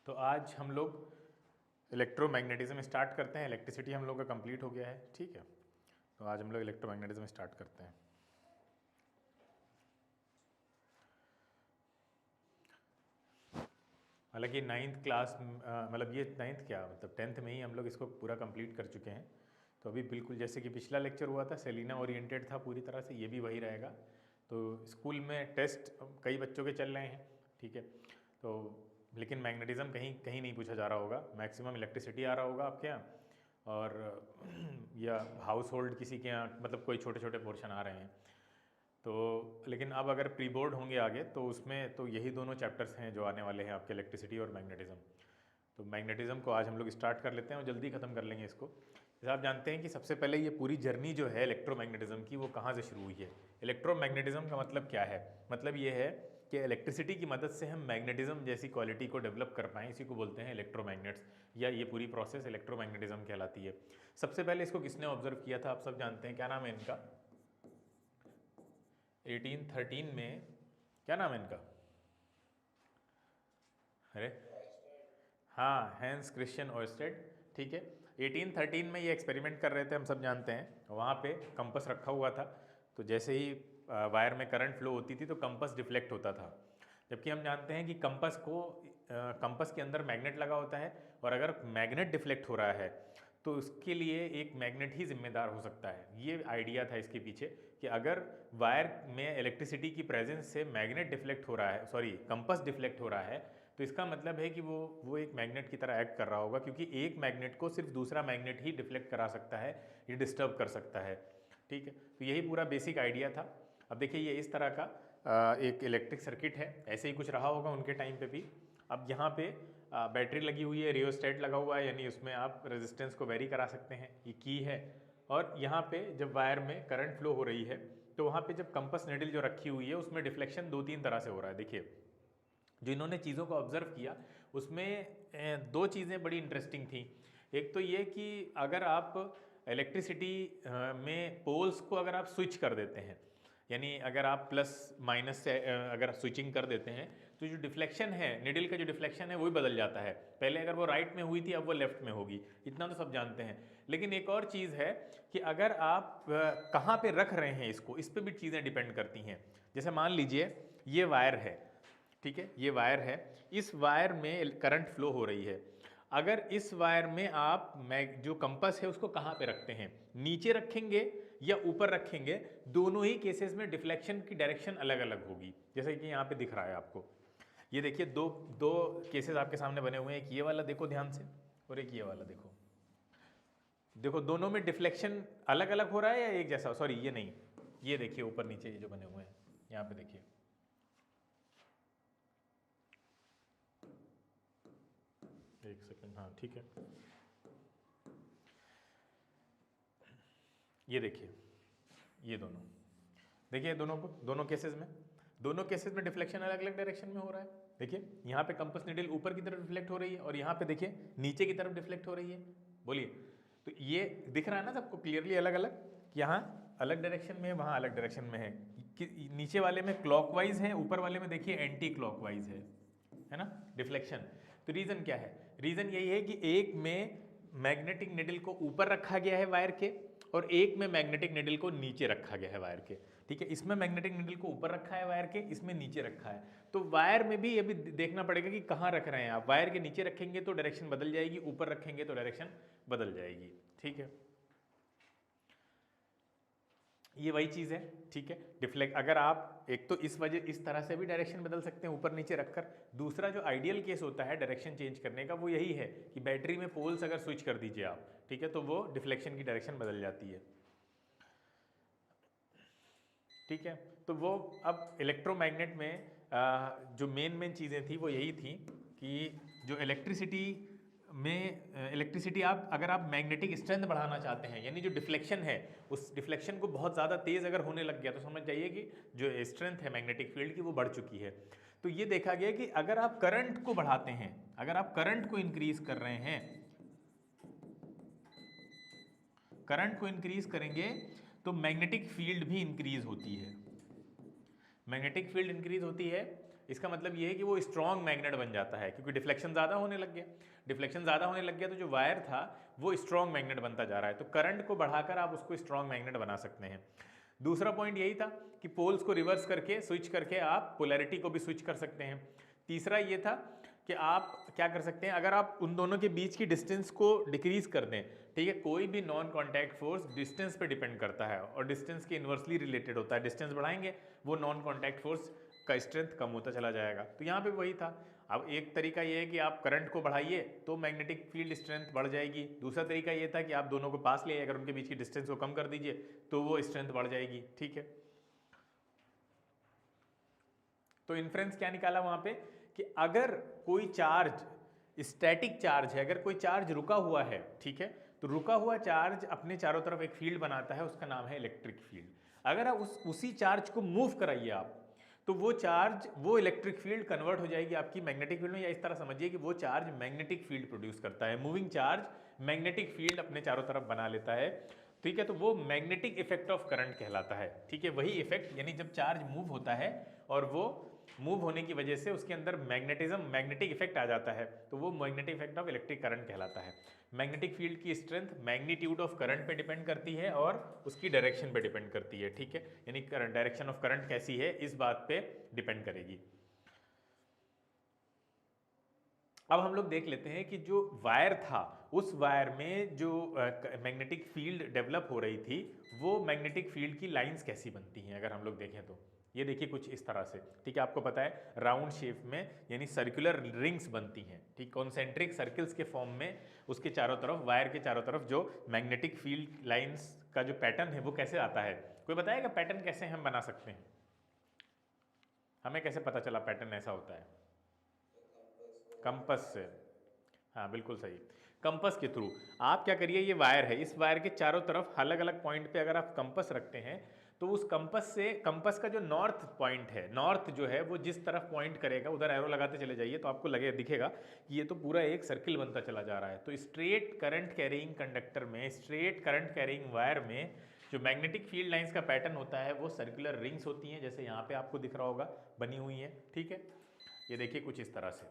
तो आज हम लोग इलेक्ट्रोमैग्नेटिज्म स्टार्ट करते हैं। इलेक्ट्रिसिटी हम लोग का कंप्लीट हो गया है, ठीक है। तो आज हम लोग इलेक्ट्रोमैग्नेटिज्म स्टार्ट करते हैं। हालांकि नाइन्थ क्लास मतलब ये नाइन्थ क्या मतलब 10th में ही हम लोग इसको पूरा कंप्लीट कर चुके हैं। तो अभी बिल्कुल जैसे कि पिछला लेक्चर हुआ था सेलिना ओरिएंटेड था पूरी तरह से, ये भी वही रहेगा। तो स्कूल में टेस्ट कई बच्चों के चल रहे हैं, ठीक है। तो लेकिन मैग्नेटिज्म कहीं कहीं नहीं पूछा जा रहा होगा, मैक्सिमम इलेक्ट्रिसिटी आ रहा होगा आपके यहाँ, और या हाउस होल्ड किसी के यहाँ मतलब कोई छोटे छोटे पोर्शन आ रहे हैं। तो लेकिन अब अगर प्री बोर्ड होंगे आगे तो उसमें तो यही दोनों चैप्टर्स हैं जो आने वाले हैं आपके, इलेक्ट्रिसिटी और मैग्नेटिज्म। तो मैग्नेटिज्म को आज हम लोग स्टार्ट कर लेते हैं और जल्दी ख़त्म कर लेंगे इसको। जैसे आप जानते हैं कि सबसे पहले ये पूरी जर्नी जो है इलेक्ट्रोमैग्नेटिज्म की वो कहाँ से शुरू हुई है। इलेक्ट्रोमैग्नेटिज्म का मतलब क्या है? मतलब ये है कि इलेक्ट्रिसिटी की मदद से हम मैग्नेटिज्म जैसी क्वालिटी को डेवलप कर पाएँ, इसी को बोलते हैं इलेक्ट्रोमैग्नेट्स, या ये पूरी प्रोसेस इलेक्ट्रोमैग्नेटिज्म कहलाती है। सबसे पहले इसको किसने ऑब्जर्व किया था आप सब जानते हैं, क्या नाम है इनका? 1813 में, क्या नाम है इनका? अरे हाँ, हैंस क्रिश्चियन ओयस्टेड, ठीक है। 1813 में ये एक्सपेरिमेंट कर रहे थे, हम सब जानते हैं। वहाँ पे कंपस रखा हुआ था, तो जैसे ही वायर में करंट फ्लो होती थी तो कंपस डिफ्लेक्ट होता था। जबकि हम जानते हैं कि कंपस के अंदर मैग्नेट लगा होता है, और अगर मैग्नेट डिफ्लेक्ट हो रहा है तो उसके लिए एक मैग्नेट ही जिम्मेदार हो सकता है। ये आइडिया था इसके पीछे कि अगर वायर में इलेक्ट्रिसिटी की प्रेजेंस से मैग्नेट डिफ्लेक्ट हो रहा है, सॉरी कंपस डिफ्लेक्ट हो रहा है, तो इसका मतलब है कि वो एक मैग्नेट की तरह एक्ट कर रहा होगा, क्योंकि एक मैग्नेट को सिर्फ दूसरा मैग्नेट ही डिफ्लेक्ट करा सकता है, ये डिस्टर्ब कर सकता है, ठीक है। तो यही पूरा बेसिक आइडिया था। अब देखिए ये इस तरह का एक इलेक्ट्रिक सर्किट है, ऐसे ही कुछ रहा होगा उनके टाइम पे भी। अब यहाँ पे बैटरी लगी हुई है, रियोस्टेट लगा हुआ है, यानी उसमें आप रेजिस्टेंस को वेरी करा सकते हैं, ये की है। और यहाँ पे जब वायर में करंट फ्लो हो रही है तो वहाँ पे जब कंपस निडल जो रखी हुई है उसमें डिफ्लेक्शन दो तीन तरह से हो रहा है। देखिए जो इन्होंने चीज़ों को ऑब्जर्व किया उसमें दो चीज़ें बड़ी इंटरेस्टिंग थी। एक तो ये कि अगर आप इलेक्ट्रिसिटी में पोल्स को अगर आप स्विच कर देते हैं, यानी अगर आप प्लस माइनस से अगर स्विचिंग कर देते हैं तो जो डिफ्लेक्शन है, निडल का जो डिफ्लेक्शन है वो भी बदल जाता है। पहले अगर वो राइट में हुई थी अब वो लेफ्ट में होगी, इतना तो सब जानते हैं। लेकिन एक और चीज़ है कि अगर आप कहाँ पे रख रहे हैं इसको, इस पर भी चीज़ें डिपेंड करती हैं। जैसे मान लीजिए ये वायर है, ठीक है, ये वायर है, इस वायर में करंट फ्लो हो रही है। अगर इस वायर में आप जो कंपास है उसको कहाँ पे रखते हैं, नीचे रखेंगे या ऊपर रखेंगे, दोनों ही केसेस में डिफ्लेक्शन की डायरेक्शन अलग अलग होगी। जैसे कि यहाँ पे दिख रहा है आपको, ये देखिए दो दो केसेस आपके सामने बने हुए हैं, एक ये वाला देखो ध्यान से और एक ये वाला देखो। देखो दोनों में डिफ्लेक्शन अलग अलग हो रहा है या एक जैसा? सॉरी ये नहीं, ये देखिए ऊपर नीचे ये जो बने हुए हैं, यहाँ पे देखिए, एक सेकंड, हाँ ठीक है, ये देखिए, ये दोनों देखिए, दोनों केसेस में डिफ्लेक्शन अलग अलग डायरेक्शन में हो रहा है। देखिए यहाँ पे कंपास निडल ऊपर की तरफ डिफ्लेक्ट हो रही है और यहाँ पे देखिए नीचे की तरफ डिफ्लेक्ट हो रही है। बोलिए, तो ये दिख रहा है ना सबको क्लियरली अलग अलग, यहाँ अलग डायरेक्शन में है, वहाँ अलग डायरेक्शन में है। नीचे वाले में क्लॉकवाइज है, ऊपर वाले में देखिए एंटी क्लॉकवाइज है ना डिफ्लेक्शन। तो रीजन क्या है? रीजन यही है कि एक में मैग्नेटिक निडल को ऊपर रखा गया है वायर के, और एक में मैग्नेटिक निडल को नीचे रखा गया है वायर के, ठीक है। इसमें मैग्नेटिक निडल को ऊपर रखा है वायर के, इसमें नीचे रखा है। तो वायर में भी ये भी देखना पड़ेगा कि कहाँ रख रहे हैं आप। वायर के नीचे रखेंगे तो डायरेक्शन बदल जाएगी, ऊपर रखेंगे तो डायरेक्शन बदल जाएगी, ठीक है। ये वही चीज़ है, ठीक है। डिफ्लेक्ट अगर आप एक तो इस तरह से भी डायरेक्शन बदल सकते हैं ऊपर नीचे रखकर। दूसरा जो आइडियल केस होता है डायरेक्शन चेंज करने का वो यही है कि बैटरी में पोल्स अगर स्विच कर दीजिए आप, ठीक है, तो वो डिफ्लेक्शन की डायरेक्शन बदल जाती है, ठीक है। तो वो अब इलेक्ट्रोमैग्नेट में जो मेन चीज़ें थी वो यही थी कि जो इलेक्ट्रिसिटी आप अगर आप मैग्नेटिक स्ट्रेंथ बढ़ाना चाहते हैं, यानी जो डिफ्लेक्शन है उस डिफ्लेक्शन को बहुत ज़्यादा तेज़ अगर होने लग गया तो समझ जाइए कि जो स्ट्रेंथ है मैग्नेटिक फील्ड की वो बढ़ चुकी है। तो ये देखा गया कि अगर आप करंट को बढ़ाते हैं, अगर आप करंट को इंक्रीज कर रहे हैं, करंट को इंक्रीज करेंगे तो मैग्नेटिक फील्ड भी इंक्रीज होती है। मैग्नेटिक फील्ड इंक्रीज होती है इसका मतलब ये है कि वो स्ट्रॉन्ग मैग्नेट बन जाता है, क्योंकि डिफ्लेक्शन ज़्यादा होने लग गया। डिफ्लेक्शन ज़्यादा होने लग गया तो जो वायर था वो स्ट्रॉन्ग मैग्नेट बनता जा रहा है। तो करंट को बढ़ाकर आप उसको स्ट्रॉन्ग मैग्नेट बना सकते हैं। दूसरा पॉइंट यही था कि पोल्स को रिवर्स करके स्विच करके आप पोलैरिटी को भी स्विच कर सकते हैं। तीसरा ये था कि आप क्या कर सकते हैं, अगर आप उन दोनों के बीच की डिस्टेंस को डिक्रीज कर दें, ठीक है, कोई भी नॉन कॉन्टैक्ट फोर्स डिस्टेंस पे डिपेंड करता है और डिस्टेंस के इन्वर्सली रिलेटेड होता है। डिस्टेंस बढ़ाएंगे वो नॉन कॉन्टैक्ट फोर्स का स्ट्रेंथ कम होता चला जाएगा। तो यहाँ पे वही था। अब एक तरीका ये है कि आप करंट को बढ़ाइए तो मैग्नेटिक फील्ड स्ट्रेंथ बढ़ जाएगी। दूसरा तरीका ये था कि आप दोनों को पास ले, अगर उनके बीच की डिस्टेंस को कम कर दीजिए तो वो स्ट्रेंथ बढ़ जाएगी। ठीक है, तो इन्फ्रेंस क्या निकाला वहां पे कि अगर कोई चार्ज स्टैटिक चार्ज है, अगर कोई चार्ज रुका हुआ है, ठीक है, तो रुका हुआ चार्ज अपने चारों तरफ एक फील्ड बनाता है, उसका नाम है इलेक्ट्रिक फील्ड। अगर आप उसी चार्ज को मूव कराइए आप, तो वो चार्ज, वो इलेक्ट्रिक फील्ड कन्वर्ट हो जाएगी आपकी मैग्नेटिक फील्ड में। या इस तरह समझिए कि वो चार्ज मैग्नेटिक फील्ड प्रोड्यूस करता है। मूविंग चार्ज मैग्नेटिक फील्ड अपने चारों तरफ बना लेता है। ठीक है, तो वो मैग्नेटिक इफेक्ट ऑफ करंट कहलाता है। ठीक है, वही इफेक्ट, यानी जब चार्ज मूव होता है और वो मूव होने की वजह से उसके अंदर मैग्नेटिक इफेक्ट आ जाता है, तो वो magnetic effect of electric current कहलाता है। मैग्नेटिक फील्ड की स्ट्रेंथ मैग्नीट्यूड ऑफ करंट पे डिपेंड करती है और उसकी डायरेक्शन पे डिपेंड करती है। ठीक है, यानी डायरेक्शन ऑफ करंट कैसी है इस बात पे डिपेंड करेगी। अब हम लोग देख लेते हैं कि जो वायर था, उस वायर में जो मैग्नेटिक फील्ड डेवलप हो रही थी, वो मैग्नेटिक फील्ड की लाइंस कैसी बनती हैं अगर हम लोग देखें तो। ये देखिए कुछ इस तरह से। ठीक है, आपको पता है राउंड शेप में, यानी सर्कुलर रिंग्स बनती हैं। ठीक, कॉन्सेंट्रिक सर्कल्स के फॉर्म में उसके चारों तरफ, वायर के चारों तरफ जो मैग्नेटिक फील्ड लाइंस का जो पैटर्न है वो कैसे आता है। कोई बताएगा पैटर्न कैसे हम बना सकते हैं? हमें कैसे पता चला पैटर्न ऐसा होता है? कंपस से। हाँ बिल्कुल सही, कंपस के थ्रू। आप क्या करिए, ये वायर है, इस वायर के चारों तरफ अलग अलग पॉइंट पे अगर आप कंपस रखते हैं तो उस कंपस से, कंपस का जो नॉर्थ पॉइंट है, नॉर्थ जो है वो जिस तरफ पॉइंट करेगा उधर एरो लगाते चले जाइए तो आपको दिखेगा कि ये तो पूरा एक सर्किल बनता चला जा रहा है। तो स्ट्रेट करंट कैरिंग कंडक्टर में, स्ट्रेट करंट कैरिंग वायर में जो मैग्नेटिक फील्ड लाइंस का पैटर्न होता है वो सर्कुलर रिंग्स होती हैं, जैसे यहाँ पे आपको दिख रहा होगा बनी हुई है। ठीक है, ये देखिए कुछ इस तरह से।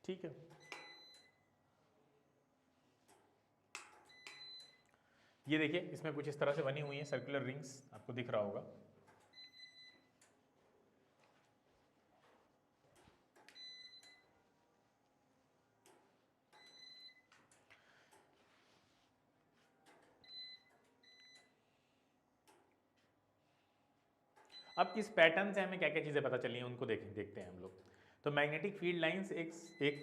ठीक है, ये देखिए इसमें कुछ इस तरह से बनी हुई है सर्कुलर रिंग्स, आपको दिख रहा होगा। अब इस पैटर्न से हमें क्या क्या चीज़ें पता चली हैं उनको देखते हैं हम लोग। तो मैग्नेटिक फील्ड लाइंस एक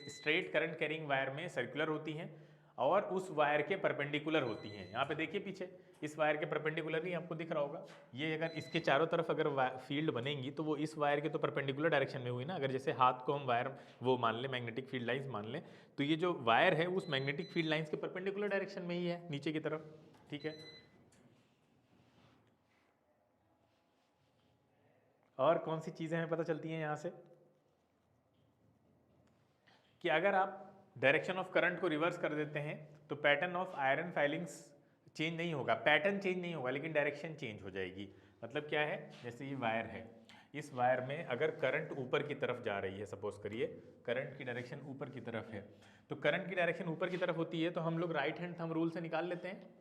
स्ट्रेट करंट कैरिंग वायर में सर्कुलर होती हैं और उस वायर के परपेंडिकुलर होती हैं। यहाँ पे देखिए पीछे इस वायर के परपेंडिकुलर ही आपको दिख रहा होगा। ये अगर इसके चारों तरफ अगर फील्ड बनेंगी तो वो इस वायर के तो परपेंडिकुलर डायरेक्शन में हुई ना। अगर जैसे हाथ को हम वायर वो मान लें, मैग्नेटिक फील्ड लाइंस मान लें, तो ये जो वायर है उस मैग्नेटिक फील्ड लाइंस के परपेंडिकुलर डायरेक्शन में ही है, नीचे की तरफ। ठीक है, और कौन सी चीज़ें हमें पता चलती हैं यहाँ से कि अगर आप डायरेक्शन ऑफ करंट को रिवर्स कर देते हैं तो pattern of iron filings change नहीं होगा, पैटर्न चेंज नहीं होगा, लेकिन डायरेक्शन चेंज हो जाएगी। मतलब क्या है, जैसे ये वायर है, इस वायर में अगर करंट ऊपर की तरफ जा रही है, सपोज करिए करंट की डायरेक्शन ऊपर की तरफ है, तो करंट की डायरेक्शन ऊपर की तरफ होती है तो हम लोग राइट हैंड थंब रूल से निकाल लेते हैं।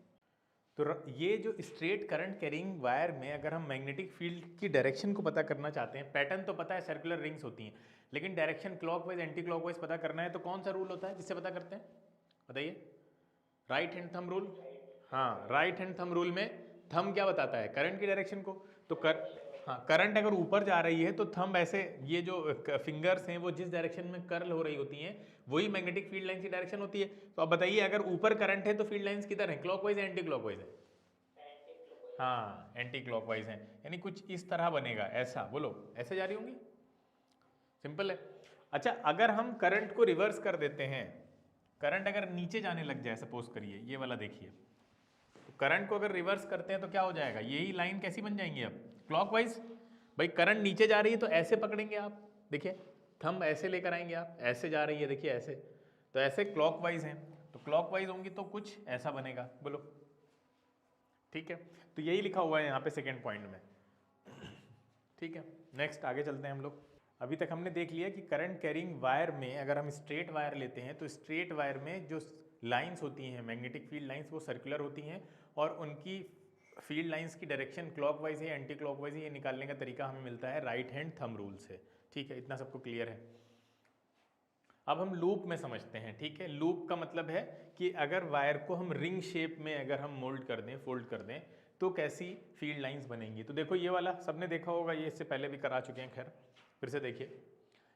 तो ये जो स्ट्रेट करंट कैरिंग वायर में अगर हम मैग्नेटिक फील्ड की डायरेक्शन को पता करना चाहते हैं, पैटर्न तो पता है सर्कुलर रिंग्स होती हैं, लेकिन डायरेक्शन क्लॉकवाइज एंटी क्लॉकवाइज पता करना है तो कौन सा रूल होता है जिससे पता करते हैं? बताइए। Right hand thumb rule. हाँ, राइट हैंड थंब रूल में थंब क्या बताता है? करंट की डायरेक्शन को। तो हाँ, करंट अगर ऊपर जा रही है तो थंब ऐसे, ये जो फिंगर्स हैं वो जिस डायरेक्शन में कर्ल हो रही होती हैं वही मैग्नेटिक फील्ड लाइंस की डायरेक्शन होती है। तो अब बताइए अगर ऊपर करंट है तो फील्ड लाइंस किधर है, क्लॉकवाइज है एंटी क्लॉकवाइज है? हाँ, एंटी क्लॉकवाइज है, यानी कुछ इस तरह बनेगा। ऐसा बोलो, ऐसे जा रही होंगी, सिंपल है। अच्छा, अगर हम करंट को रिवर्स कर देते हैं, करंट अगर नीचे जाने लग जाए, सपोज करिए ये वाला देखिए, तो करंट को अगर रिवर्स करते हैं तो क्या हो जाएगा, यही लाइन कैसी बन जाएंगी अब, क्लॉकवाइज। भाई करंट नीचे जा रही है तो ऐसे पकड़ेंगे आप, देखिए थंब ऐसे लेकर आएंगे आप, ऐसे जा रही है देखिए ऐसे, तो ऐसे क्लॉकवाइज हैं, तो क्लॉकवाइज होंगी तो कुछ ऐसा बनेगा, बोलो। ठीक है, तो यही लिखा हुआ है यहाँ पे सेकेंड पॉइंट में। ठीक है, नेक्स्ट आगे चलते हैं हम लोग। अभी तक हमने देख लिया कि करंट कैरिंग वायर में अगर हम स्ट्रेट वायर लेते हैं तो स्ट्रेट वायर में जो लाइंस होती हैं मैग्नेटिक फील्ड लाइंस वो सर्कुलर होती हैं और उनकी फील्ड लाइंस की डायरेक्शन क्लॉकवाइज है एंटी क्लॉकवाइज है, ये निकालने का तरीका हमें मिलता है राइट हैंड थंब रूल से। ठीक है, इतना सबको क्लियर है। अब हम लूप में समझते हैं। ठीक है, लूप का मतलब है कि अगर वायर को हम रिंग शेप में अगर हम मोल्ड कर दें, फोल्ड कर दें, तो कैसी फील्ड लाइंस बनेंगी। तो देखो ये वाला सबने देखा होगा, ये इससे पहले भी करा चुके हैं, खैर फिर से देखिए,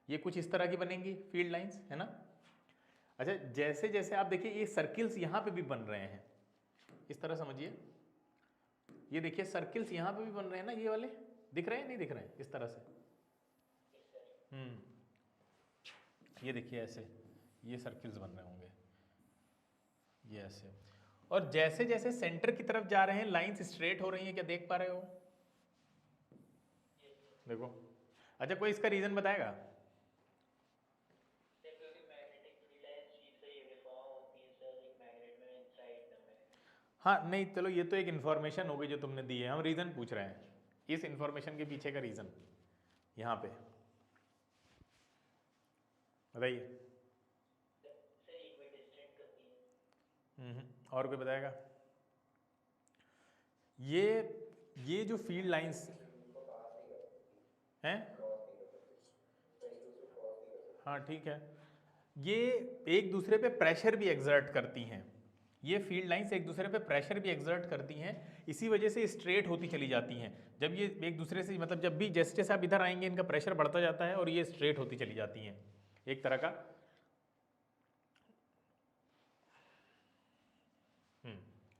ये कुछ इस तरह की बनेंगी फील्ड लाइंस, है ना। अच्छा, जैसे जैसे आप देखिए ये सर्किल्स यहाँ पे भी बन रहे हैं, इस तरह समझिए, ये देखिए सर्किल्स यहाँ पे भी बन रहे हैं ना, ये वाले दिख रहे हैं नहीं दिख रहे हैं, इस तरह से। ये देखिए ऐसे ये सर्किल्स बन रहे होंगे, ये ऐसे। और जैसे जैसे सेंटर की तरफ जा रहे हैं लाइंस स्ट्रेट हो रही हैं, क्या देख पा रहे हो? देखो। अच्छा, कोई इसका रीजन बताएगा? हाँ नहीं, चलो ये तो एक इन्फॉर्मेशन हो गई जो तुमने दी है, हम रीजन पूछ रहे हैं, इस इन्फॉर्मेशन के पीछे का रीजन यहाँ पे बताइए। और कोई बताएगा? ये जो फील्ड लाइंस हैं, हाँ ठीक है, ये एक दूसरे पे प्रेशर भी एक्सर्ट करती हैं, ये फील्ड लाइंस एक दूसरे पे प्रेशर भी एक्सर्ट करती हैं, इसी वजह से स्ट्रेट होती चली जाती हैं। जब ये एक दूसरे से मतलब जब भी जैसे जैसे आप इधर आएंगे इनका प्रेशर बढ़ता जाता है और ये स्ट्रेट होती चली जाती हैं, एक तरह का।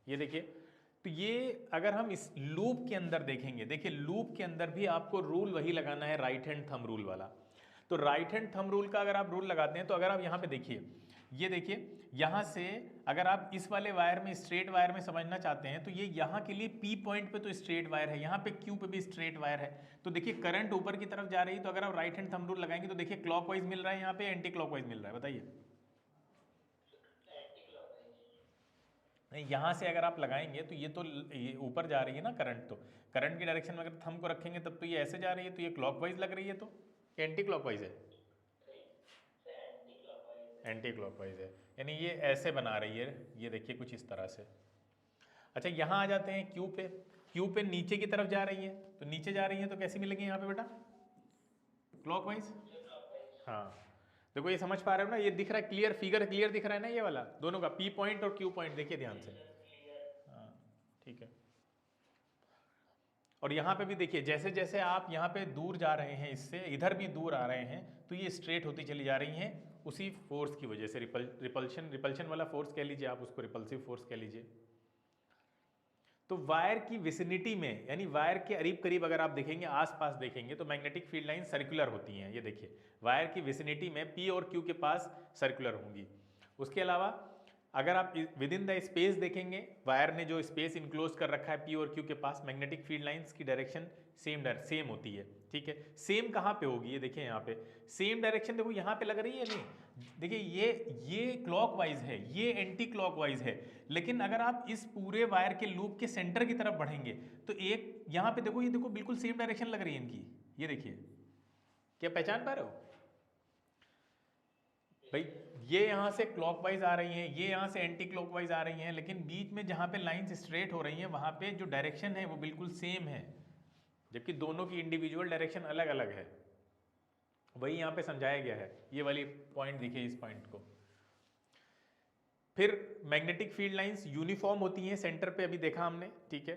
ये देखिए, तो ये अगर हम इस लूप के अंदर देखेंगे, देखिए लूप के अंदर भी आपको रूल वही लगाना है, राइट हैंड थंब रूल वाला। तो राइट हैंड थंब रूल का अगर आप रूल लगाते हैं तो अगर आप यहाँ पे देखिए, ये देखिए यहाँ से अगर आप इस वाले वायर में स्ट्रेट वायर में समझना चाहते हैं तो ये यहाँ के लिए P पॉइंट पे तो स्ट्रेट वायर है, यहाँ पे Q पे भी स्ट्रेट वायर है। तो देखिए करंट ऊपर की तरफ जा रही है, तो अगर आप राइट हैंड थंब रूल लगाएंगे तो देखिए क्लॉकवाइज मिल रहा है, यहाँ पे एंटी क्लॉकवाइज मिल रहा है, बताइए। नहीं, यहाँ से अगर आप लगाएंगे तो ये तो ये ऊपर जा रही है ना करंट, तो करंट की डायरेक्शन में अगर थंब को रखेंगे तब तो ये ऐसे जा रही है, तो ये क्लॉकवाइज लग रही है, तो एंटी क्लॉकवाइज है, एंटी क्लॉकवाइज है, यानी ये ऐसे बना रही है, ये देखिए कुछ इस तरह से। अच्छा, यहाँ आ जाते हैं क्यू पे, क्यू पे नीचे की तरफ जा रही है, तो नीचे जा रही है तो कैसी मिलेगी यहाँ पे बेटा? क्लॉकवाइज। हाँ, देखो ये समझ पा रहे हो ना, ये दिख रहा है क्लियर, फिगर क्लियर दिख रहा है ना, ये वाला दोनों का P पॉइंट और Q पॉइंट देखिए ध्यान से। हाँ ठीक है, और यहाँ पे भी देखिए जैसे जैसे आप यहाँ पे दूर जा रहे हैं, इससे इधर भी दूर आ रहे हैं, तो ये स्ट्रेट होती चली जा रही हैं उसी फोर्स की वजह से, रिपल्शन वाला फोर्स कह लीजिए आप उसको, रिपल्सिव फोर्स कह लीजिए। तो वायर की विसिनिटी में, यानी वायर के करीब करीब अगर आप देखेंगे, आसपास देखेंगे, तो मैग्नेटिक फील्ड लाइन सर्कुलर होती हैं। ये देखिए वायर की विसिनिटी में P और Q के पास सर्कुलर होंगी। उसके अलावा अगर आप विद इन द स्पेस देखेंगे, वायर ने जो स्पेस इनक्लोज कर रखा है P और Q के पास, मैग्नेटिक फील्ड लाइंस की डायरेक्शन सेम होती है। ठीक है, सेम कहाँ पे होगी? ये देखिए यहाँ पे सेम डायरेक्शन, देखो यहाँ पे लग रही है नहीं, देखिए ये क्लॉकवाइज है, ये एंटी क्लॉकवाइज है, लेकिन अगर आप इस पूरे वायर के लूप के सेंटर की तरफ बढ़ेंगे तो एक यहाँ पे देखो, ये देखो बिल्कुल सेम डायरेक्शन लग रही है इनकी, ये देखिए, क्या पहचान पा रहे हो भाई? ये यहाँ से क्लॉकवाइज आ रही हैं, ये यहाँ से एंटी क्लॉकवाइज आ रही हैं, लेकिन बीच में जहाँ पे लाइंस स्ट्रेट हो रही हैं वहाँ पे जो डायरेक्शन है वो बिल्कुल सेम है, जबकि दोनों की इंडिविजुअल डायरेक्शन अलग अलग है। वही यहाँ पे समझाया गया है, ये वाली पॉइंट देखिए, इस पॉइंट को। फिर मैग्नेटिक फील्ड लाइंस यूनिफॉर्म होती हैं सेंटर पे, अभी देखा हमने, ठीक है।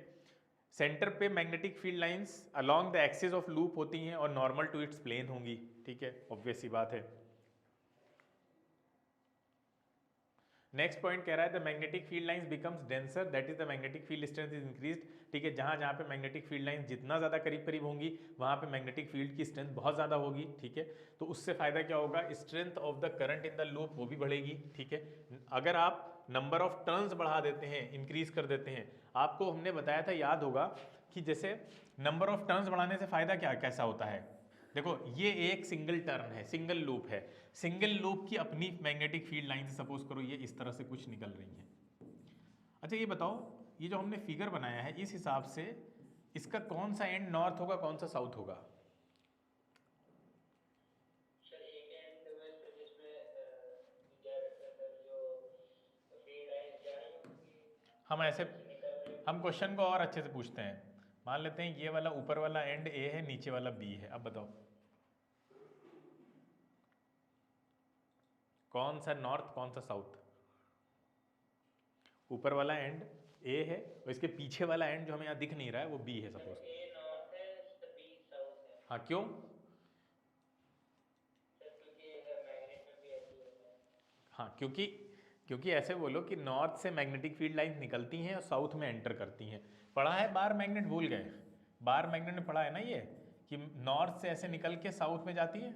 सेंटर पे magnetic field lines along the axis of loop होती हैं और नॉर्मल टू इट्स प्लेन होंगी, ठीक है, ऑब्वियस सी बात है। नेक्स्ट पॉइंट कह रहा है the magnetic field lines becomes denser, that is the magnetic field strength is increased. ठीक है, जहाँ जहाँ पे मैग्नेटिक फील्ड लाइंस जितना ज़्यादा करीब करीब होंगी वहाँ पे मैग्नेटिक फील्ड की स्ट्रेंथ बहुत ज़्यादा होगी, ठीक है। तो उससे फायदा क्या होगा? Strength of the current in the loop वो भी बढ़ेगी, ठीक है। अगर आप नंबर ऑफ टर्न्स बढ़ा देते हैं, इंक्रीज कर देते हैं, आपको हमने बताया था, याद होगा, कि जैसे नंबर ऑफ टर्न्स बढ़ाने से फायदा क्या कैसा होता है। देखो ये एक सिंगल टर्न है, सिंगल लूप है, सिंगल लूप की अपनी मैग्नेटिक फील्ड लाइन से सपोज करो ये इस तरह से कुछ निकल रही है। अच्छा ये बताओ, ये जो हमने फिगर बनाया है इस हिसाब से इसका कौन सा एंड नॉर्थ होगा, कौन सा साउथ होगा? हम ऐसे हम क्वेश्चन को और अच्छे से पूछते हैं। मान लेते हैं ये वाला ऊपर वाला एंड ए है, नीचे वाला बी है। अब बताओ कौन सा नॉर्थ कौन सा साउथ? ऊपर वाला एंड ए है और इसके पीछे वाला एंड जो हमें यहाँ दिख नहीं रहा है वो बी है सपोज। ए नॉर्थ है, बी साउथ है। हाँ क्यों? सर क्योंकि मैग्नेट में भी ऐसे ही होता है। हाँ क्योंकि क्योंकि ऐसे बोलो कि नॉर्थ से मैग्नेटिक फील्ड लाइन निकलती हैं और साउथ में एंटर करती हैं। पढ़ा है बार मैग्नेट, भूल गए? बार मैग्नेट में पढ़ा है ना ये कि नॉर्थ से ऐसे निकल के साउथ में जाती है।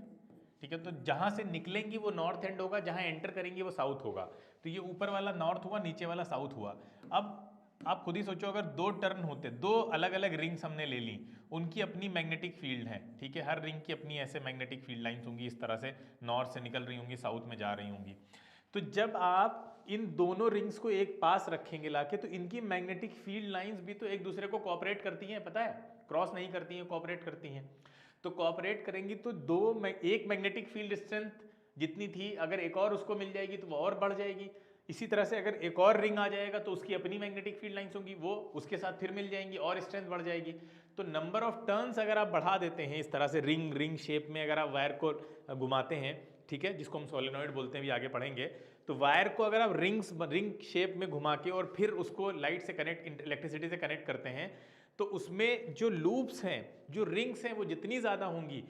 ठीक है, तो जहाँ से निकलेंगी वो नॉर्थ एंड होगा, जहाँ एंटर करेंगी वो साउथ होगा। तो ये ऊपर वाला नॉर्थ हुआ, नीचे वाला साउथ हुआ। अब आप खुद ही सोचो, अगर दो टर्न होते, दो अलग अलग रिंग्स हमने ले ली, उनकी अपनी मैग्नेटिक फील्ड है। ठीक है, हर रिंग की अपनी ऐसे मैग्नेटिक फील्ड लाइंस होंगी, इस तरह से नॉर्थ से निकल रही होंगी, साउथ में जा रही होंगी। तो जब आप इन दोनों रिंग्स को एक पास रखेंगे लाके, तो इनकी मैग्नेटिक फील्ड लाइंस भी तो एक दूसरे को कोऑपरेट करती हैं, पता है? क्रॉस नहीं करती हैं, कोऑपरेट करती हैं। तो कोऑपरेट करेंगी तो एक मैग्नेटिक फील्ड स्ट्रेंथ जितनी थी, अगर एक और उसको मिल जाएगी तो वो और बढ़ जाएगी। इसी तरह से अगर एक और रिंग आ जाएगा तो उसकी अपनी मैग्नेटिक फील्ड लाइंस होंगी, वो उसके साथ फिर मिल जाएंगी और स्ट्रेंथ बढ़ जाएगी। तो नंबर ऑफ टर्न्स अगर आप बढ़ा देते हैं इस तरह से, रिंग रिंग शेप में अगर आप वायर को घुमाते हैं, ठीक है, जिसको हम सोलेनॉइड बोलते हैं, भी आगे पढ़ेंगे, तो वायर को अगर आप रिंग शेप में घुमा के और फिर उसको लाइट से कनेक्ट, इलेक्ट्रिसिटी से कनेक्ट करते हैं, तो उसमें जो लूप्स हैं, जो रिंग्स हैं, वो जितनी ज़्यादा होंगी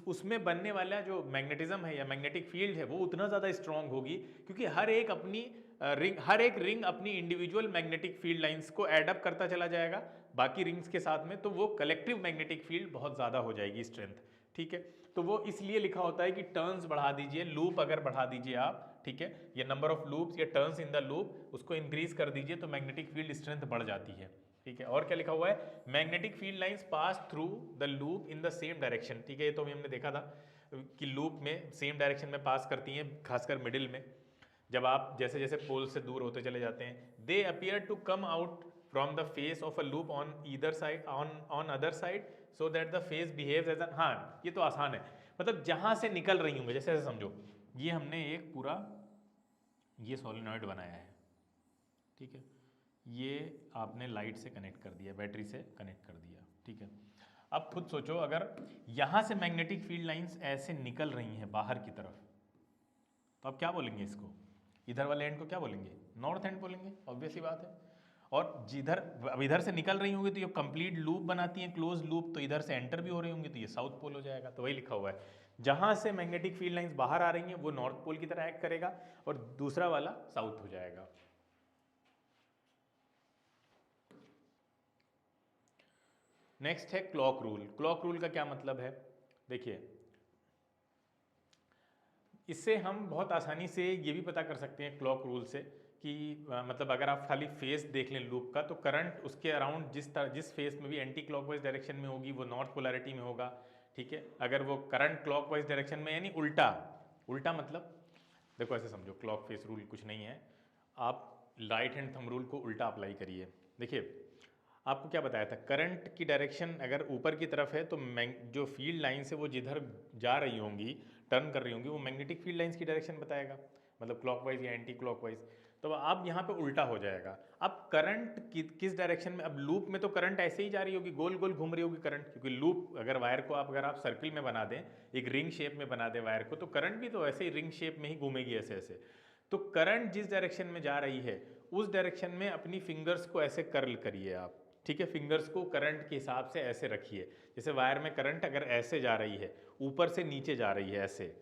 उसमें बनने वाला जो मैग्नेटिज्म है या मैग्नेटिक फील्ड है वो उतना ज़्यादा स्ट्रांग होगी, क्योंकि हर एक रिंग अपनी इंडिविजुअल मैग्नेटिक फील्ड लाइंस को एडअप करता चला जाएगा बाकी रिंग्स के साथ में, तो वो कलेक्टिव मैग्नेटिक फील्ड बहुत ज़्यादा हो जाएगी, स्ट्रेंथ। ठीक है, तो वो इसलिए लिखा होता है कि टर्न्स बढ़ा दीजिए, लूप अगर बढ़ा दीजिए आप, ठीक है, ये नंबर ऑफ लूप्स या टर्न्स इन द लूप, उसको इंक्रीज कर दीजिए तो मैग्नेटिक फील्ड स्ट्रेंथ बढ़ जाती है। ठीक है, और क्या लिखा हुआ है? Magnetic field lines pass through the loop in the same direction. ठीक है, ये तो हमने देखा था कि लूप में सेम डायरेक्शन में पास करती हैं, खासकर मिडिल में, जब आप जैसे जैसे पोल से दूर होते चले जाते हैं। They appear to come out from the face of a loop on either side, on other side, so that the face behaves as an, हाँ ये तो आसान है, मतलब जहां से निकल रही होंगे, जैसे ऐसे समझो, ये हमने एक पूरा ये सोलेनॉइड बनाया है, ठीक है, ये आपने लाइट से कनेक्ट कर दिया, बैटरी से कनेक्ट कर दिया, ठीक है। अब खुद सोचो, अगर यहाँ से मैग्नेटिक फील्ड लाइंस ऐसे निकल रही हैं बाहर की तरफ, तो आप क्या बोलेंगे इसको? इधर वाले एंड को क्या बोलेंगे? नॉर्थ एंड बोलेंगे, ऑब्वियसली बात है। और जिधर अब इधर से निकल रही होंगी तो ये कंप्लीट लूप बनाती हैं, क्लोज लूप, तो इधर से एंटर भी हो रही होंगी तो ये साउथ पोल हो जाएगा। तो वही लिखा हुआ है, जहाँ से मैग्नेटिक फील्ड लाइंस बाहर आ रही हैं वो नॉर्थ पोल की तरह एक्ट करेगा और दूसरा वाला साउथ हो जाएगा। नेक्स्ट है क्लॉक रूल। क्लॉक रूल का क्या मतलब है? देखिए, इससे हम बहुत आसानी से ये भी पता कर सकते हैं क्लॉक रूल से कि मतलब अगर आप खाली फेस देख लें लूप का, तो करंट उसके अराउंड जिस फेस में भी एंटी क्लॉकवाइज डायरेक्शन में होगी वो नॉर्थ पोलैरिटी में होगा। ठीक है, अगर वो करंट क्लॉकवाइज डायरेक्शन में, यानी उल्टा, उल्टा मतलब देखो ऐसे समझो, क्लॉक फेस रूल कुछ नहीं है, आप राइट हैंड थंब रूल को उल्टा अप्लाई करिए। देखिए, आपको क्या बताया था, करंट की डायरेक्शन अगर ऊपर की तरफ है तो जो फील्ड लाइंस है वो जिधर जा रही होंगी, टर्न कर रही होंगी, वो मैग्नेटिक फील्ड लाइंस की डायरेक्शन बताएगा, मतलब क्लॉकवाइज या एंटी क्लॉकवाइज। तो अब यहाँ पे उल्टा हो जाएगा। अब करंट किस डायरेक्शन में, अब लूप में तो करंट ऐसे ही जा रही होगी, गोल गोल घूम रही होगी करंट, क्योंकि लूप अगर वायर को अगर आप सर्किल में बना दें, एक रिंग शेप में बना दें वायर को, तो करंट भी तो ऐसे ही रिंग शेप में ही घूमेगी, ऐसे ऐसे। तो करंट जिस डायरेक्शन में जा रही है उस डायरेक्शन में अपनी फिंगर्स को ऐसे कर्ल करिए आप। ठीक है, फिंगर्स को करंट के हिसाब से ऐसे रखिए, जैसे वायर में करंट अगर ऐसे जा रही है, ऊपर से नीचे जा रही है, ऐसे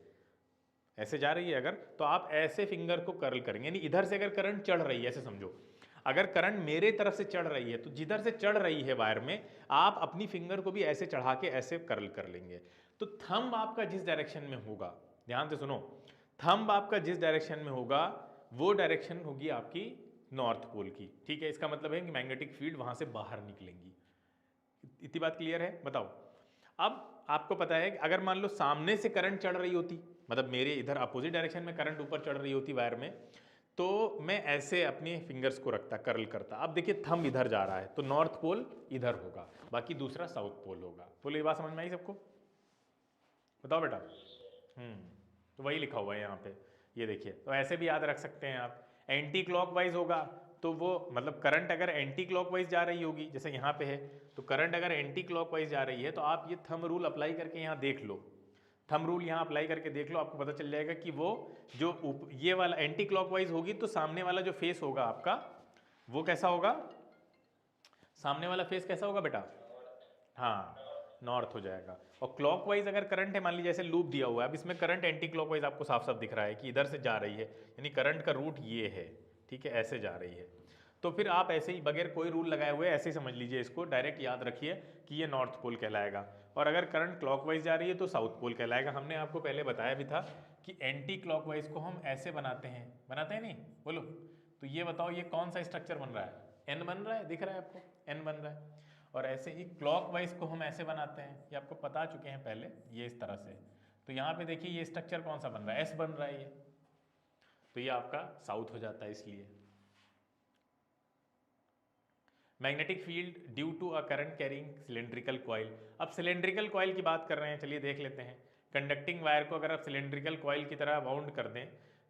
ऐसे जा रही है अगर, तो आप ऐसे फिंगर को कर्ल करेंगे, यानी इधर से अगर करंट चढ़ रही है, ऐसे समझो, अगर करंट मेरे तरफ से चढ़ रही है तो जिधर से चढ़ रही है वायर में, आप अपनी फिंगर को भी ऐसे चढ़ा के ऐसे कर्ल कर लेंगे। तो थंब आपका जिस डायरेक्शन में होगा, ध्यान से सुनो, थंब आपका जिस डायरेक्शन में होगा वो डायरेक्शन होगी आपकी नॉर्थ पोल की। ठीक है, इसका मतलब है कि मैग्नेटिक फील्ड वहां से बाहर निकलेंगी। इतनी बात क्लियर है? बताओ, अब आपको पता है कि अगर मान लो सामने से करंट चढ़ रही होती, मतलब मेरे इधर अपोजिट डायरेक्शन में करंट ऊपर चढ़ रही होती वायर में, तो मैं ऐसे अपने फिंगर्स को रखता, कर्ल करता। अब देखिए, थंब इधर जा रहा है तो नॉर्थ पोल इधर होगा, बाकी दूसरा साउथ पोल होगा। बोलो, ये बात समझ में आई सबको? बताओ बेटा। तो वही लिखा हुआ है यहाँ पे, ये देखिए, तो ऐसे भी याद रख सकते हैं आप। एंटी क्लॉकवाइज होगा तो वो मतलब करंट अगर एंटी क्लॉकवाइज जा रही होगी, जैसे यहाँ पे है, तो करंट अगर एंटी क्लॉकवाइज जा रही है तो आप ये थंब रूल अप्लाई करके यहाँ देख लो, थंब रूल यहाँ अप्लाई करके देख लो, आपको पता चल जाएगा कि वो जो ये वाला एंटी क्लॉकवाइज होगी तो सामने वाला जो फेस होगा आपका वो कैसा होगा, सामने वाला फेस कैसा होगा बेटा, हाँ नॉर्थ हो जाएगा। और क्लॉकवाइज अगर करंट है, मान लीजिए जैसे लूप दिया हुआ है, अब इसमें करंट एंटी क्लॉकवाइज आपको साफ साफ दिख रहा है कि इधर से जा रही है, यानी करंट का रूट ये है, ठीक है, ऐसे जा रही है। तो फिर आप ऐसे ही बगैर कोई रूल लगाए हुए ऐसे ही समझ लीजिए इसको, डायरेक्ट याद रखिए कि ये नॉर्थ पोल कहलाएगा। और अगर करंट क्लॉकवाइज जा रही है तो साउथ पोल कहलाएगा। हमने आपको पहले बताया भी था कि एंटी क्लॉकवाइज को हम ऐसे बनाते हैं नहीं, बोलो। तो ये बताओ ये कौन सा स्ट्रक्चर बन रहा है, एन बन रहा है, दिख रहा है आपको, एन बन रहा है। और ऐसे ही क्लॉकवाइज को हम ऐसे बनाते हैं, ये आपको बता चुके हैं पहले, ये इस तरह से। तो यहाँ पे देखिए ये स्ट्रक्चर कौन सा बन रहा है, एस बन रहा है ये, तो ये आपका साउथ हो जाता है। इसलिए magnetic field due to a current carrying cylindrical coil. अब सिलेंड्रिकल कॉइल की बात कर रहे हैं, चलिए देख लेते हैं। कंडक्टिंग वायर को अगर आप सिलेंड्रिकल कॉइल की तरह वाउंड कर दें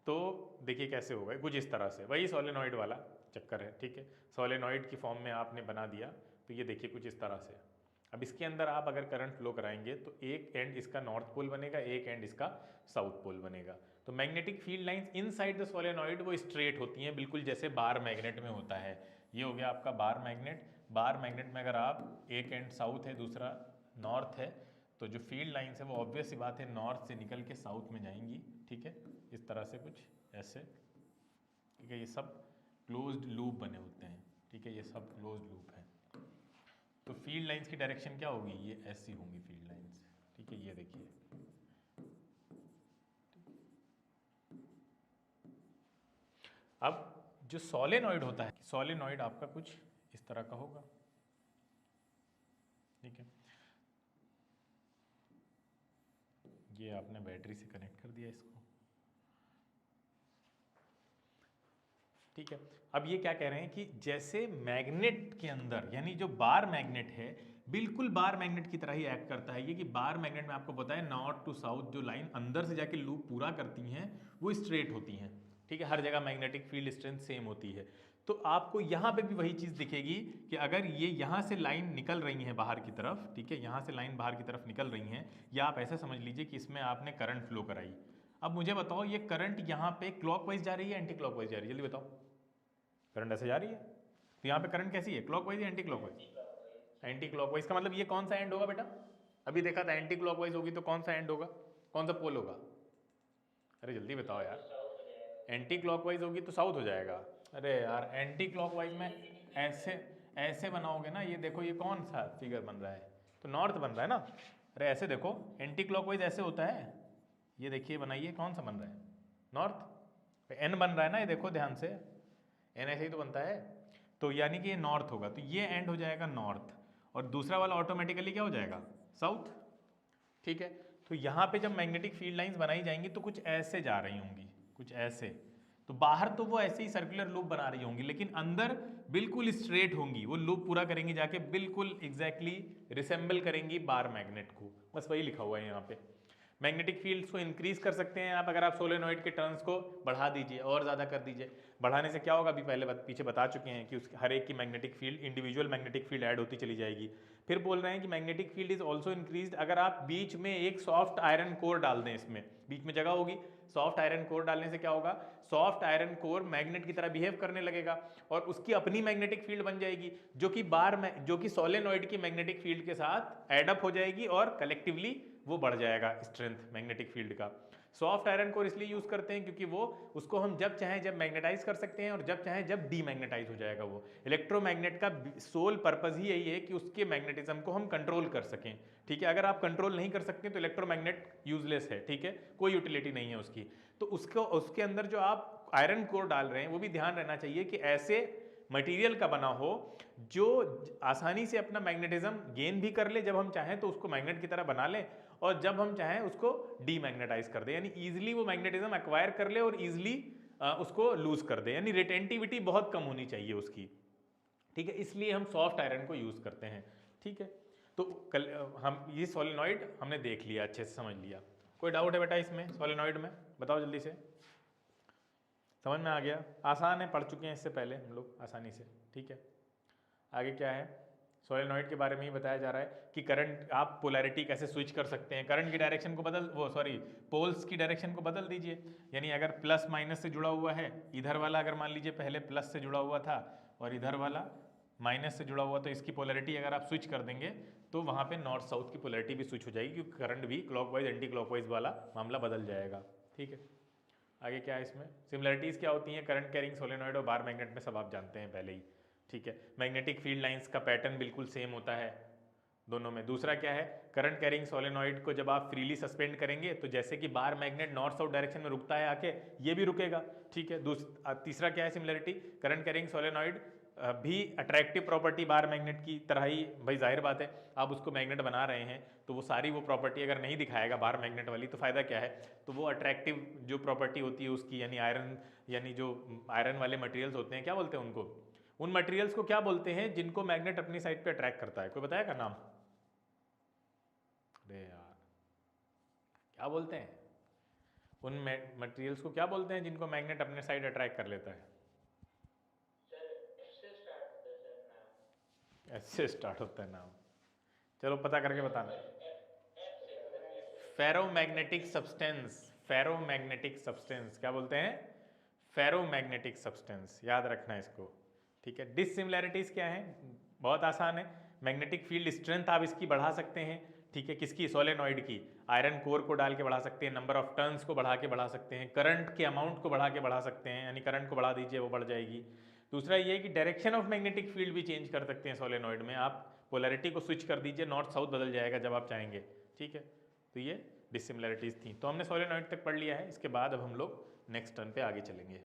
तो देखिए कैसे होगा, कुछ इस तरह से, वही सोलेनॉइड वाला चक्कर है, ठीक है। सोलेनॉइड की फॉर्म में आपने बना दिया, तो ये देखिए कुछ इस तरह से। अब इसके अंदर आप अगर करंट फ्लो कराएंगे तो एक एंड इसका नॉर्थ पोल बनेगा, एक एंड इसका साउथ पोल बनेगा। तो magnetic field lines inside the solenoid वो स्ट्रेट होती हैं, बिल्कुल जैसे बार मैग्नेट में होता है। ये हो गया आपका बार मैग्नेट। बार मैग्नेट में अगर आप एक एंड साउथ है, दूसरा नॉर्थ है, तो जो फील्ड लाइंस है वो ऑब्वियस सी बात है नॉर्थ से निकल के साउथ में जाएंगी, ठीक है, इस तरह से कुछ ऐसे, ठीक है। ये सब क्लोज्ड लूप बने होते हैं, ठीक है, ये सब क्लोज्ड लूप है। तो फील्ड लाइंस की डायरेक्शन क्या होगी, ये ऐसी होंगी फील्ड लाइंस, ठीक है, ये देखिए। अब जो सोलेनॉइड होता है, सोलेनॉइड आपका कुछ इस तरह का होगा, ठीक है। ये आपने बैटरी से कनेक्ट कर दिया इसको, ठीक है। अब ये क्या कह रहे हैं कि जैसे मैग्नेट के अंदर, यानी जो बार मैग्नेट है बिल्कुल बार मैग्नेट की तरह ही एक्ट करता है ये, कि बार मैग्नेट में आपको पता है नॉर्थ टू साउथ जो लाइन अंदर से जाके लूप पूरा करती हैं वो स्ट्रेट होती हैं, ठीक है। हर जगह मैग्नेटिक फील्ड स्ट्रेंथ सेम होती है। तो आपको यहाँ पे भी वही चीज़ दिखेगी कि अगर ये यहाँ से लाइन निकल रही है बाहर की तरफ, ठीक है, यहाँ से लाइन बाहर की तरफ निकल रही हैं, या आप ऐसा समझ लीजिए कि इसमें आपने करंट फ्लो कराई। अब मुझे बताओ ये करंट यहाँ पे क्लॉकवाइज जा रही है एंटी क्लॉकवाइज जा रही है, जल्दी बताओ। करंट ऐसे जा रही है, तो यहाँ पे करंट कैसी है, क्लॉकवाइज या एंटी क्लॉकवाइज? एंटी क्लॉकवाइज का मतलब ये कौन सा एंड होगा बेटा, अभी देखा था एंटी क्लॉकवाइज होगी तो कौन सा एंड होगा, कौन सा पोल होगा? अरे जल्दी बताओ यार। एंटी क्लॉकवाइज होगी तो साउथ हो जाएगा। अरे यार एंटी क्लॉकवाइज में ऐसे ऐसे बनाओगे ना, ये देखो ये कौन सा फिगर बन रहा है, तो नॉर्थ बन रहा है ना। अरे ऐसे देखो, एंटी क्लॉकवाइज ऐसे होता है, ये देखिए बनाइए कौन सा बन रहा है, नॉर्थ। एन बन रहा है ना, ये देखो ध्यान से, एन ऐसे ही तो बनता है, तो यानी कि ये नॉर्थ होगा, तो ये एंड हो जाएगा नॉर्थ, और दूसरा वाला ऑटोमेटिकली क्या हो जाएगा, साउथ, ठीक है। तो यहाँ पे जब मैग्नेटिक फील्ड लाइंस बनाई जाएंगी तो कुछ ऐसे जा रही होंगी, कुछ ऐसे, तो बाहर तो वो ऐसे ही सर्कुलर लूप बना रही होंगी, लेकिन अंदर बिल्कुल स्ट्रेट होंगी, वो लूप पूरा करेंगी जाके, बिल्कुल एग्जैक्टली रिसेंबल करेंगी बार मैग्नेट को, बस वही लिखा हुआ है यहाँ पे। मैग्नेटिक फील्ड्स को इंक्रीज कर सकते हैं आप, अगर आप सोलेनॉइड के टर्न्स को बढ़ा दीजिए और ज़्यादा कर दीजिए। बढ़ाने से क्या होगा, अभी पहले पीछे बता चुके हैं कि हर एक की magnetic field, individual magnetic field add होती चली जाएगी। फिर बोल रहे हैं कि magnetic field is also increase अगर आप बीच में एक सॉफ्ट आयरन कोर डाल दें, इसमें बीच में जगह होगी, सॉफ्ट आयरन कोर डालने से क्या होगा, सॉफ्ट आयरन कोर मैग्नेट की तरह बिहेव करने लगेगा और उसकी अपनी मैग्नेटिक फील्ड बन जाएगी, जो कि सोलेनॉइड की मैग्नेटिक फील्ड के साथ एडअप हो जाएगी और कलेक्टिवली वो बढ़ जाएगा स्ट्रेंथ मैग्नेटिक फील्ड का। सॉफ्ट आयरन कोर इसलिए यूज करते हैं क्योंकि वो उसको हम जब चाहें जब मैग्नेटाइज कर सकते हैं और जब चाहें जब डीमैग्नेटाइज हो जाएगा वो। इलेक्ट्रोमैग्नेट का सोल पर्पज ही यही है कि उसके मैग्नेटिज्म को हम कंट्रोल कर सकें, ठीक है। अगर आप कंट्रोल नहीं कर सकते तो इलेक्ट्रोमैग्नेट यूजलेस है, ठीक है, कोई यूटिलिटी नहीं है उसकी। तो उसके अंदर जो आप आयरन कोर डाल रहे हैं वो भी ध्यान रहना चाहिए कि ऐसे मटेरियल का बना हो जो आसानी से अपना मैग्नेटिज्म गेन भी कर ले, जब हम चाहें तो उसको मैग्नेट की तरह बना ले, और जब हम चाहें उसको डीमैग्नेटाइज कर दे, यानी इजीली वो मैग्नेटिज्म एक्वायर कर ले और इजीली उसको लूज कर दे, यानी रिटेंटिविटी बहुत कम होनी चाहिए उसकी, ठीक है। इसलिए हम सॉफ्ट आयरन को यूज करते हैं, ठीक है। तो हम ये सोलेनॉइड हमने देख लिया, अच्छे से समझ लिया। कोई डाउट है बेटा इसमें सोलेनॉइड में, बताओ जल्दी से। समझ में आ गया? आसान है, पढ़ चुके हैं इससे पहले हम लोग आसानी से। ठीक है, आगे क्या है? सोलेनॉइड के बारे में ही बताया जा रहा है कि करंट, आप पोलैरिटी कैसे स्विच कर सकते हैं, करंट की डायरेक्शन को पोल्स की डायरेक्शन को बदल दीजिए। यानी अगर प्लस माइनस से जुड़ा हुआ है, इधर वाला अगर मान लीजिए पहले प्लस से जुड़ा हुआ था और इधर वाला माइनस से जुड़ा हुआ, तो इसकी पोलैरिटी अगर आप स्विच कर देंगे तो वहाँ पे नॉर्थ साउथ की पोलैरिटी भी स्विच हो जाएगी, क्योंकि करंट भी क्लॉकवाइज एंटी क्लॉकवाइज वाला मामला बदल जाएगा। ठीक है, आगे क्या है इसमें? सिमिलरिटीज़ क्या होती हैं करंट कैरिंग सोलेनॉइड और बार मैग्नेट में, सब आप जानते हैं पहले ही। ठीक है, मैग्नेटिक फील्ड लाइंस का पैटर्न बिल्कुल सेम होता है दोनों में। दूसरा क्या है? करंट कैरिंग सोलेनॉइड को जब आप फ्रीली सस्पेंड करेंगे तो जैसे कि bar magnet north south direction में रुकता है आके, ये भी रुकेगा। ठीक है, तीसरा क्या है सिमिलरिटी? करंट कैरिंग सोलेनॉइड भी अट्रैक्टिव प्रॉपर्टी बार मैग्नेट की तरह ही, भाई जाहिर बात है आप उसको मैग्नेट बना रहे हैं तो वो सारी वो प्रॉपर्टी अगर नहीं दिखाएगा बार मैग्नेट वाली, तो फ़ायदा क्या है? तो वो अट्रैक्टिव जो प्रॉपर्टी होती है उसकी, यानी आयरन, यानी जो आयरन वाले मटेरियल्स होते हैं, क्या बोलते हैं उनको? उन मटेरियल्स को क्या बोलते हैं जिनको मैग्नेट अपनी साइड पे अट्रैक्ट करता है? कोई बताएगा नाम? अरे यार, क्या बोलते हैं उन मटेरियल्स को? क्या बोलते हैं जिनको मैग्नेट अपने साइड अट्रैक्ट कर लेता है? ऐसे स्टार्ट होता है नाम, चलो पता करके बताना। फेरोमैग्नेटिक सब्सटेंस, फेरोमैग्नेटिक सब्सटेंस क्या बोलते हैं? फेरोमैग्नेटिक सब्सटेंस, याद रखना इसको। ठीक है, डिसिमिलैरिटीज़ क्या है? बहुत आसान है। मैग्नेटिक फील्ड स्ट्रेंथ आप इसकी बढ़ा सकते हैं। ठीक है, किसकी? सोलेनॉइड की। आयरन कोर को डाल के बढ़ा सकते हैं, नंबर ऑफ टर्न्स को बढ़ा के बढ़ा सकते हैं, करंट के अमाउंट को बढ़ा के बढ़ा सकते हैं, यानी करंट को बढ़ा दीजिए वो बढ़ जाएगी। दूसरा ये है कि डायरेक्शन ऑफ मैग्नेटिक फील्ड भी चेंज कर सकते हैं सोलेनॉइड में। आप पोलैरिटी को स्विच कर दीजिए, नॉर्थ साउथ बदल जाएगा जब आप चाहेंगे। ठीक है, तो ये डिसिमिलैरिटीज़ थी। तो हमने सोलेनॉइड तक पढ़ लिया है, इसके बाद अब हम लोग नेक्स्ट टर्न पे आगे चलेंगे।